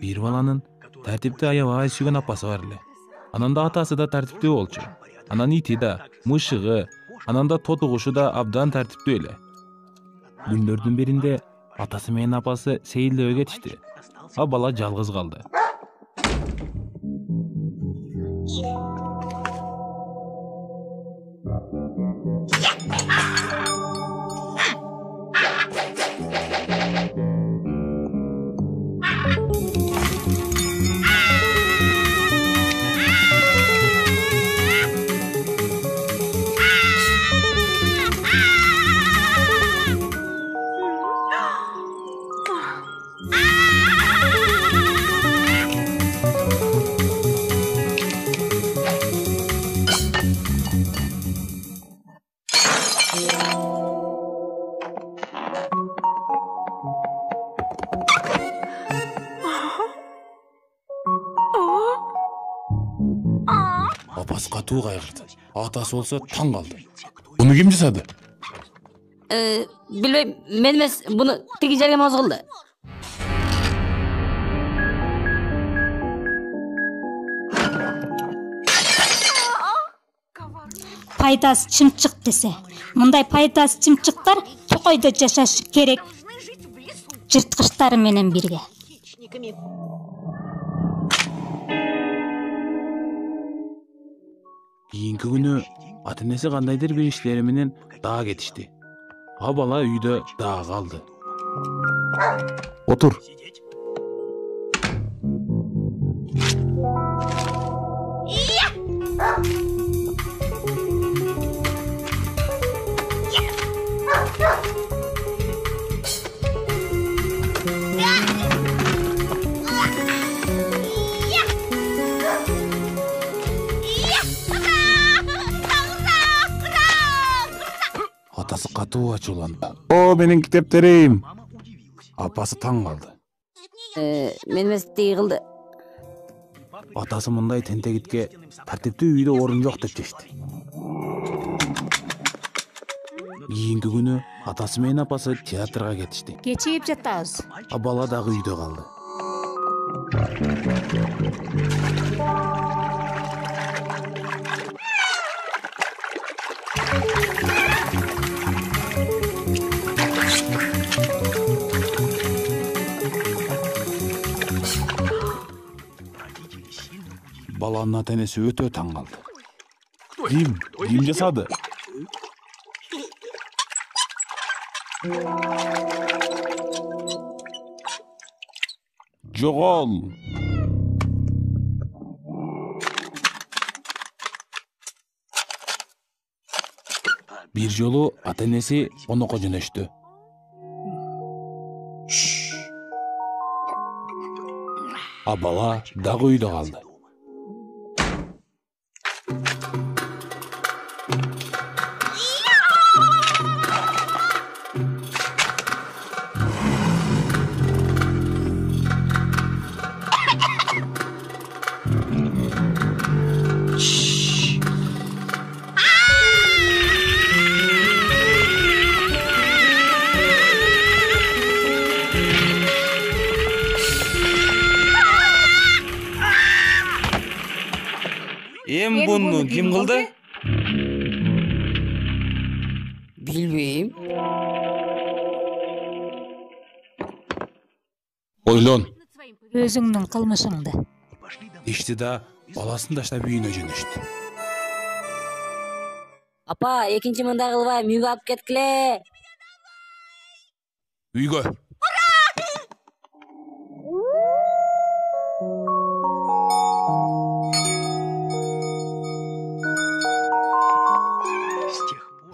Бир баланын тартипти аябай сүйгөн апасы бар эле. Анан да атасы да тартиптүү болчу. Анан ити да, мышыгы, анан да тоту кушу да абдан тартиптүү эле. Күндөрдүн биринде атасы менен апасы сейилдөбө кетишти. А бала жалгыз калды. Апасы катуу кайгырды. Атасы болсо таң калды. Буну ким жасады? Билбейм, мен эмес, буну тиги жерге моз кылды. Пайдасы чымчык десе, мындай пайдасы чымчыктар токойдо жашашы керек. Жырткычтары менен бирге. Кийинки күнү ата-энеси кандайдыр бир иштери менен дагы кетишти. А бала үйдө дагы калды. Отур. Атасы катуу ачууланды. О, менин китептерим. Апасы таң калды. Мен эмес, тиги кылды. Атасы мындай тентегитке тартиптүү үйдө орун жок деп чечти. Кийинки күнү атасы менен апасы театрга кетишти. Кечигип жатабыз. А бала дагы үйдө калды. Баланын ата-энеси өтө таң калды. Ким жасады? Жогол. Бир жолу ата-энеси конокко жөнөштү. А бала дагы үйдө калды. Буну ким кылды? Билбейм. Ойлон. Өзүңдүн кылмышыңды. Ишти да баласын таштап үйүнө жөнөштү. Апа, экинчи мындай кылбайм, үйгө алып кеткиле. Үйгө.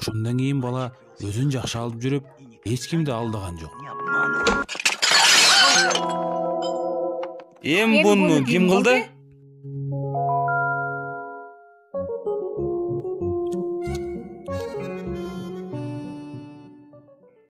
Ошондон кийин бала өзүн жакшы алып жүрүп, эч кимди алдаган жок. Буну ким кылды?